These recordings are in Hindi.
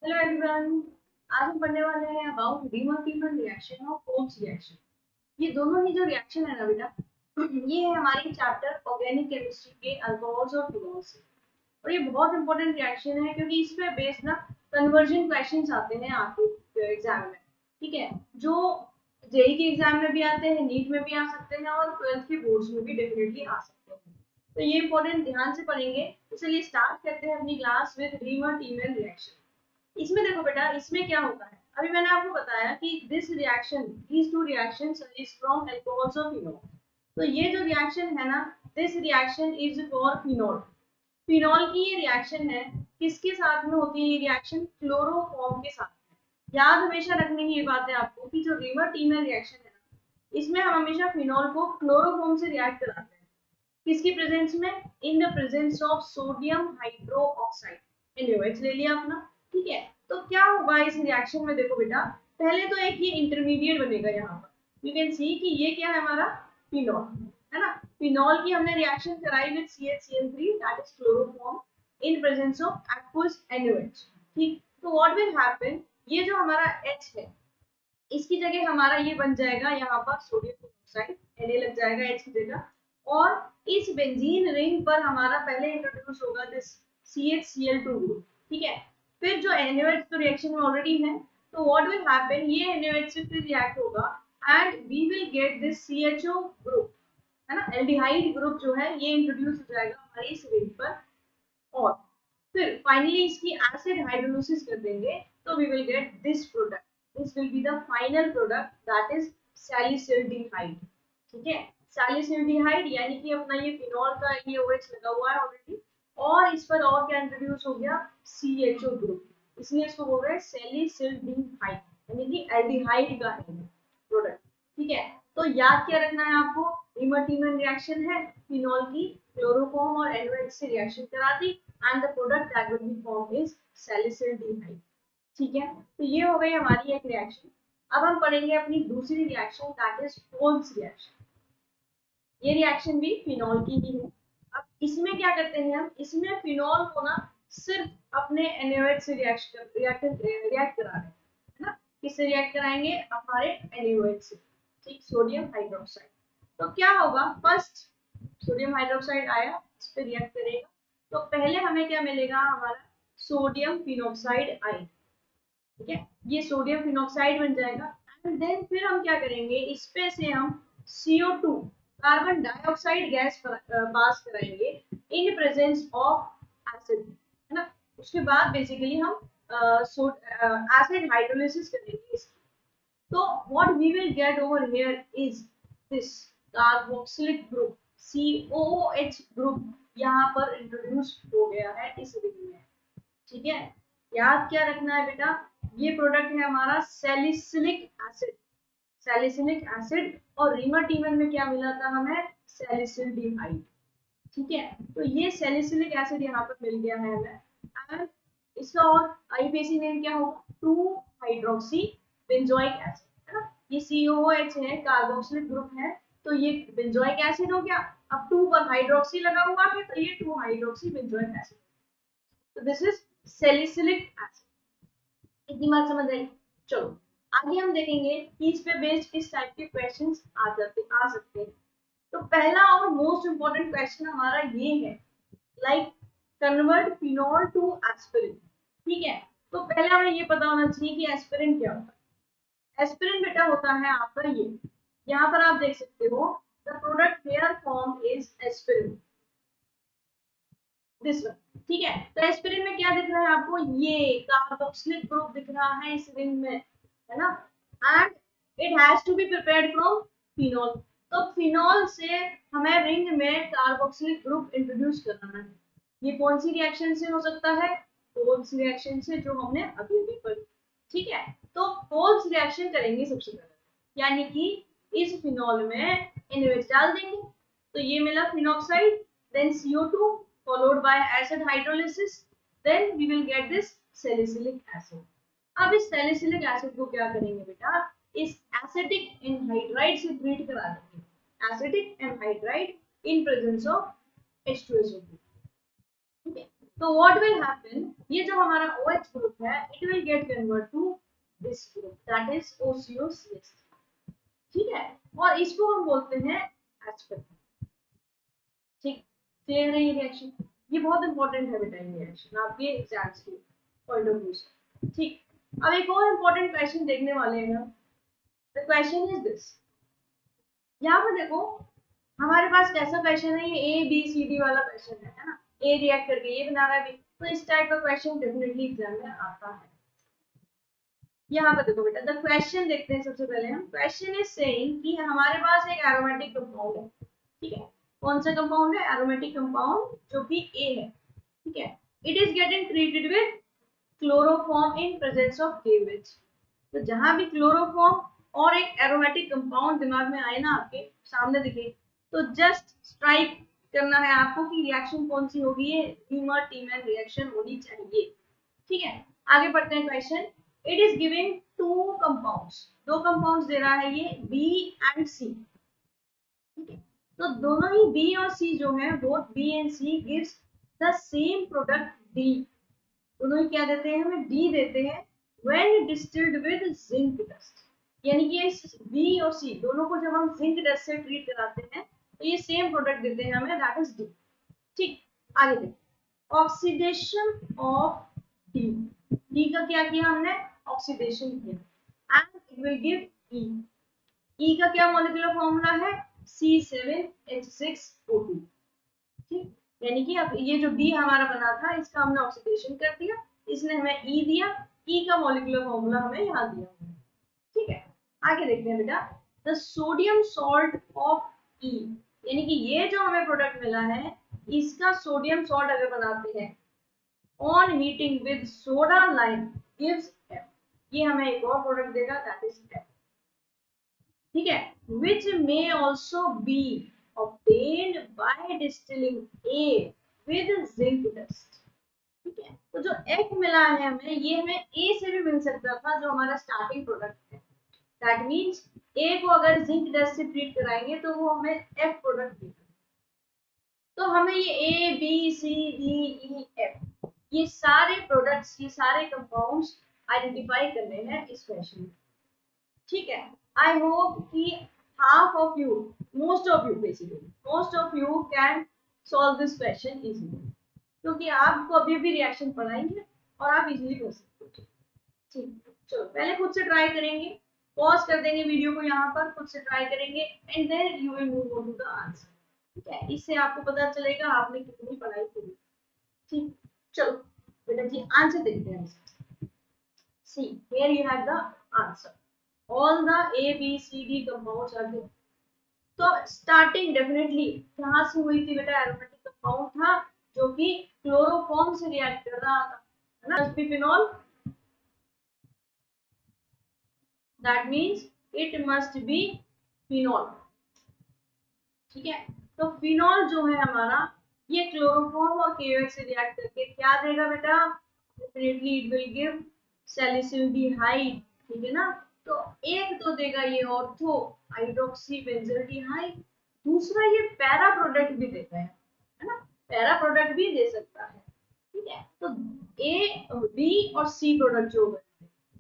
Hello everyone. आज हम पढ़ने वाले हैं अबाउट रीमर्सिबल रिएक्शन और फोर्स रिएक्शन। ये दोनों ही जो रिएक्शन है ना बेटा, ये है हमारे चैप्टर ऑर्गेनिक केमिस्ट्री के अल्कोहल्स और फिनोल्स से। और ये बहुत इंपॉर्टेंट रिएक्शन है क्योंकि इस पे बेस्ड ना कन्वर्जन क्वेश्चंस आते हैं आपके एग्जाम में। ठीक है, जो जेई के एग्जाम में भी आते हैं, नीट में भी आ सकते हैं और 12th के बोर्ड्स में भी डेफिनेटली आ सकते हैं। तो ये इंपॉर्टेंट ध्यान से पढ़ेंगे। तो चलिए स्टार्ट करते हैं अपनी क्लास विद रीमर्सिबल रिएक्शन। इसमें देखो बेटा, इसमें क्या होता है, अभी मैंने आपको बताया कि this reaction, these two reactions is from alcohols और फिनोल। तो ये जो रिएक्शन है ना, this reaction is for phenol. Phenol की ये रिएक्शन है, किसके साथ में होती है ये रिएक्शन? क्लोरोफॉर्म के साथ में। याद हमेशा रखने की ये बात है आपको कि जो रिवर्टिमल रिएक्शन है ना, इसमें हम हमेशा फिनोल को क्लोरोफॉर्म से रिएक्ट कराते हैं। किसकी प्रेजेंस में? In the presence of sodium hydroxide, NaOH ले लिया अपना। ठीक है, तो क्या होगा इस रिएक्शन में? देखो बेटा, पहले तो एक ये इंटरमीडिएट बनेगा यहाँ पर। यू कैन सी कि ये क्या है हमारा? फिनॉल है ना। फिनॉल की हमने रिएक्शन कराई with CH3 that is chloroform in presence of aqueous NaOH। ठीक, तो व्हाट विल हैपन, ये जो हमारा H है, इसकी जगह हमारा ये बन जाएगा यहाँ पर सोडियम ऑक्साइड, Na लग जाएगा H की जगह। और इस बेंजीन रिंग पर हमारा पहले इंट्रोड्यूस होगा दिस CHCl2 ग्रुप। ठीक है, फिर जो NaOH तो रिएक्शन में ऑलरेडी है, तो व्हाट विल हैपन, ये NaOH से फिर रिएक्ट होगा and we will get this CHO group, है ना। एल्डिहाइड ग्रुप जो है ये इंट्रोड्यूस हो जाएगा हमारी इस रिंग पर। और फिर फाइनली इसकी एसिड हाइड्रोलिसिस कर देंगे, तो we will get this product. This will be the final product that is salicylaldehyde. ठीक है, सैलिसिल्डिहाइड यानी कि अपना ये फिनॉल का ये OH लगा हुआ है ऑलरेडी, और इस पर और क्या इंट्रोड्यूस हो गया? CHO ग्रुप, इसलिए इसको बोल रहे हैं सैलिसिल्डिहाइड, यानी कि एल्डिहाइड का प्रोडक्ट। ठीक है, तो याद क्या रखना है आपको? इमर्टिमन रिएक्शन है, फिनॉल की क्लोरोफॉर्म और NaOH से रिएक्शन करा दी and the product that will be formed is salicylaldehyde. ठीक है, तो ये हो गई हमारी एक रिएक्शन। अब हम पढ़ेंगे अपनी दूसरी रिएक्शन दैट इज फोल्स रिएक्शन। ये रिएक्शन भी फिनॉल की ही है। अब इसमें क्या करते हैं हम? इसमें फिनॉल को ना सिर्फ अपने NaOH से रिएक्ट करा रहे हैं, है ना। किससे रिएक्ट कराएंगे? हमारे NaOH से। ठीक, सोडियम हाइड्रोक्साइड। तो क्या होगा, फर्स्ट सोडियम हाइड्रोक्साइड आया, इस पे रिएक्ट करेगा, तो पहले हमें क्या मिलेगा? हमारा सोडियम फिनॉक्साइड आयन। ठीक है, ये सोडियम फिनॉक्साइड बन जाएगा। एंड देन फिर हम क्या करेंगे, इस पे से हम CO2 carbon dioxide gas pass कराएंगे इन प्रेजेंस ऑफ एसिड, है ना। उसके बाद बेसिकली हम एसिड हाइड्रोलिसिस करेंगे इसकी। तो what we will get over here is this carboxylic group, COOH group यहाँ पर इंट्रोड्यूस हो गया है इस रिंग में। ठीक है, याद क्या रखना है बेटा? ये प्रोडक्ट है हमारा सैलिसिलिक एसिड। सैलिसिलिक एसिड, और रिमर्टिमन में क्या मिला था हमें? सैलिसिल्डिहाइड। ठीक है, तो ये सैलिसिलिक एसिड यहाँ पर मिल गया है हमें। एंड इसका और आईपीएसी नेम क्या होगा? 2 हाइड्रोक्सी बेंजोइक एसिड, है ना। ये COOH है, कार्बोक्सिलिक ग्रुप है, तो ये बेंजोइक एसिड हो गया। अब 2 पर हाइड्रोक्सी लगा हुआ है, तो ये 2 हाइड्रोक्सी बेंजोइक एसिड। तो दिस इज सैलिसिलिक एसिड। इतनी बात समझ आई? चलो आगे हम देखेंगे कि इस पे बेस्ड किस टाइप के क्वेश्चंस आ सकते हैं। तो पहला और मोस्ट इंपोर्टेंट क्वेश्चन हमारा ये है, like convert phenol to aspirin. ठीक है, तो पहले हमें ये पता होना चाहिए कि एस्पिरिन क्या होता है। एस्पिरिन बेटा होता है आपका ये, यहाँ पर आप देख सकते हो, the product here form is aspirin, this one. ठीक है, तो एस्पिरिन में क्या दिख रहा है आपको? ये कार्बोक्सिलिक ग्रुप दिख रहा है इस रिंग में, है ना। And it has to be prepared from phenol. तो फिनॉल से हमें रिंग में कार्बोक्सिलिक ग्रुप इंट्रोड्यूस कराना है। ये कौन सी रिएक्शन से हो सकता है? फोल्स रिएक्शन से, जो हमने अभी अभी पढ़ी। ठीक है, तो फोल्स रिएक्शन करेंगे सबसे पहले, यानी कि इस फिनॉल में NaOH डाल देंगे, तो ये मिला phenoxide, then CO2 followed by acid hydrolysis, then we will get this salicylic acid. अब इस salicylic acid को क्या करेंगे बेटा? इस एसिटिक एनहाइड्राइड से ट्रीट करा देंगे। Acetic anhydride in presence of H2SO2। ठीक है, तो व्हाट विल हैपन, ये जो हमारा OH ग्रुप है it will get convert to this group that is OCO-CH3। ठीक है, और इसको हम बोलते हैं एस्पेरिन। ठीक, क्लियर है ये रिएक्शन? ये बहुत इंपॉर्टेंट है बेटा ये रिएक्शन आपके एग्जाम्स के पॉइंट ऑफ व्यू से। ठीक, अब एक और इंपॉर्टेंट क्वेश्चन देखने वाले हैं हम। द क्वेश्चन इज दिस, यहाँ पर देखो हमारे पास कैसा क्वेश्चन है, ये ABCD वाला क्वेश्चन है ना, ए रिएक्ट करके ये बना रहा है, तो इस टाइप का क्वेश्चन डेफिनेटली एग्जाम में आता है। यहाँ पर देखो बेटा, द क्वेश्चन देखते हैं सबसे पहले हम। क्वेश्चन इज सेइंग कि हमारे पास एक एरोमेटिक कंपाउंड है। ठीक है, कौन सा कंपाउंड है? एरोमेटिक कंपाउंड जो कि A है। ठीक है, it is getting treated with chloroform in presence of KOH। तो जहां भी क्लोरोफॉर्म और एक एरोमेटिक कंपाउंड दिमाग में आए ना, आपके सामने दिखे, तो जस्ट स्ट्राइक करना है आपको कि रिएक्शन कौन सी होगी, ये हीमर-टीमर रिएक्शन होनी चाहिए। ठीक है, आगे बढ़ते हैं question. It is giving two compounds, दो कंपाउंड्स दे रहा है ये B एंड C। ठीक है, तो दोनों ही B और C जो है, both B and C gives the same product D। दोनों ही क्या देते हैं हमें? D देते हैं when distilled with zinc dust। यानी कि इस B और C दोनों को जब हम जिंक डस्ट से ट्रीट कराते हैं तो ये सेम प्रोडक्ट देते हैं हमें, दैट इज D। ठीक, आगे देखो, ऑक्सीडेशन ऑफ D। D का क्या किया हमने? ऑक्सीडेशन किया and it will give E। E का क्या मॉलिक्यूलर फॉर्मूला है? C7H6O2। ठीक, यानी कि अब ये जो D हमारा बना था इसका हमने ऑक्सीडेशन कर दिया, इसने हमें E दिया, E का मॉलिक्यूलर फॉर्मूला हमें यहाँ दिया। ठीक है, आगे देखते हैं बेटा, the sodium salt of E। यानी कि ये जो हमें प्रोडक्ट मिला है इसका सोडियम सॉल्ट अगर बनाते हैं on heating with soda lime gives F। ये हमें एक और प्रोडक्ट देगा, दैट इज F। ठीक है, which may also be obtained by distilling A with zinc dust। ठीक है, तो जो F मिला है हमें, ये हमें A से भी मिल सकता था जो हमारा स्टार्टिंग प्रोडक्ट है। दैट मींस A को अगर जिंक डस्ट से ट्रीट कराएंगे तो वो हमें F प्रोडक्ट देगा। तो हमें ये A B C D E F ये सारे प्रोडक्ट्स, ये सारे कंपाउंड्स आइडेंटिफाई करने हैं इस क्वेश्चन में। ठीक है, आई होप कि half of you, most of you basically, most of you can solve this question easily, क्योंकि आपको अभी भी रिएक्शन पढ़ाएंगे और आप इजीली कर सकते हो। ठीक, चलो पहले खुद से ट्राई करेंगे, पॉज कर देंगे वीडियो को यहाँ पर, खुद से ट्राई करेंगे and then you will move on to the answer. ठीक है, इससे आपको पता चलेगा आपने कितनी पढ़ाई की। ठीक, चलो बेटा जी आंसर देखते हैं। See here you have the answer, all the A, B, C, D compounds are there। तो स्टार्टिंग डेफिनेटली कहाँ से हुई थी बेटा? एरोमेटिक कंपाउंड था जो कि क्लोरोफॉर्म से रिएक्ट कर रहा था, है ना? Phenol, that means it must be phenol. ठीक है, तो फिनॉल जो है हमारा, ये क्लोरोफॉर्म और KOH से रिएक्ट करके क्या देगा बेटा? Definitely it will give salicylaldehyde. ठीक है ना, तो एक तो देगा ये ऑर्थो हाइड्रोक्सी बेंजल्डिहाइड, दूसरा ये पैरा प्रोडक्ट भी देता है ना? पैरा प्रोडक्ट भी दे सकता है। ठीक है, तो A, B और C प्रोडक्ट जो है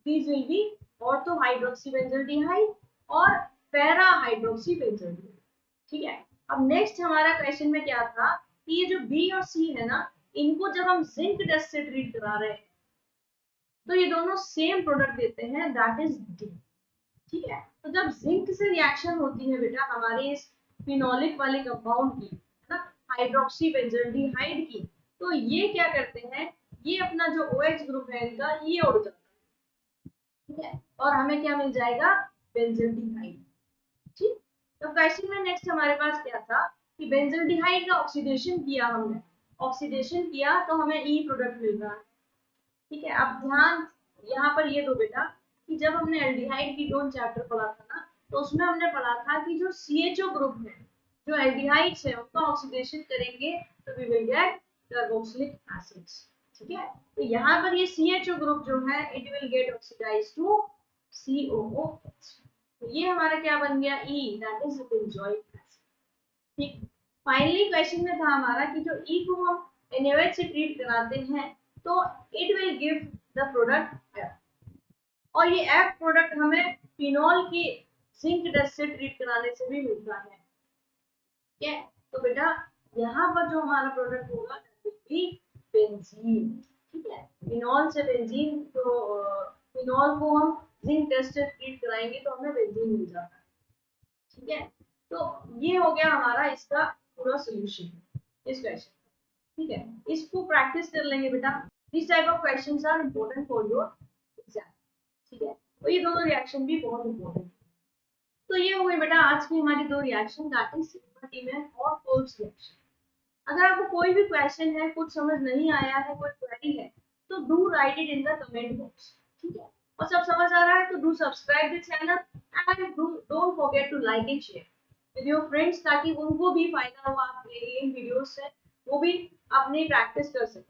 these will be ortho hydroxy benzaldehyde और पैरा हाइड्रोक्सी बेंजल्डिहाइड। ठीक है, अब नेक्स्ट हमारा क्वेश्चन में क्या था कि ये जो B और C है ना, इनको जब हम जिंक डस्ट से ट्रीट करा रहे हैं तो ये दोनों सेम प्रोडक्ट देते हैं, दैट इज D। ठीक है, तो जब जिंक से रिएक्शन होती है बेटा हमारे इस फिनोलिक वाले कंपाउंड की, है ना, हाइड्रोक्सी बेंजल्डिहाइड की, तो ये क्या करते हैं, ये अपना जो OH ग्रुप है इनका ये उड़ जाता है। ठीक है, और हमें क्या मिल जाएगा? बेंजल्डिहाइड। ठीक, तो क्वेश्चन में नेक्स्ट हमारे पास क्या था कि बेंजल्डिहाइड का ऑक्सीडेशन किया हमने, ऑक्सीडेशन किया तो हमें E प्रोडक्ट मिल रहा है। ठीक है, अब ध्यान यहाँ पर ये दो बेटा कि जब हमने एल्डिहाइड कीटोन चैप्टर पढ़ा था ना, तो उसमें हमने पढ़ा था कि जो CHO ग्रुप है, जो एल्डिहाइड्स है उनका ऑक्सीडेशन करेंगे तो we will get carboxylic acids. ठीक है, तो यहाँ पर ये CHO ग्रुप जो है it will get oxidized to COOH। तो ये हमारा क्या बन गया? E, that is benzoic acid. ठीक, फाइनली क्वेश्चन में था हमारा कि जो E को हम NaOH से ट्रीट कराते हैं तो it will give the product F। और ये F प्रोडक्ट हमें फिनॉल की जिंक डस्ट से ट्रीट कराने से भी मिलता है। ठीक है, तो बेटा यहाँ पर जो हमारा प्रोडक्ट होगा बेंजीन। ठीक है, फिनॉल से बेंजीन, तो फिनॉल को हम जिंक डस्ट से ट्रीट कराएंगे तो हमें बेंजीन मिल जाता है। ठीक है, तो ये हो गया हमारा इसका पूरा सोल्यूशन इस क्वेश्चन। ठीक है, इसको प्रैक्टिस कर लेंगे बेटा। This type of questions are important for your exam. ठीक है, तो ये दोनों रिएक्शन भी बहुत इम्पोर्टेंट है। तो ये हो गई बेटा आज की हमारी दो रिएक्शन, दैट इज टीमेन और कोल्स रिएक्शन। अगर आपको कोई भी क्वेश्चन है, कुछ समझ नहीं आया है, कोई क्वेरी है, तो do write it in the comment box. ठीक है, और सब समझ आ रहा है तो do subscribe the channel and don't forget to like and share with your friends, ताकि उनको भी फायदा हो आपके इन वीडियोस से, वो भी अपनी प्रैक्टिस कर सके।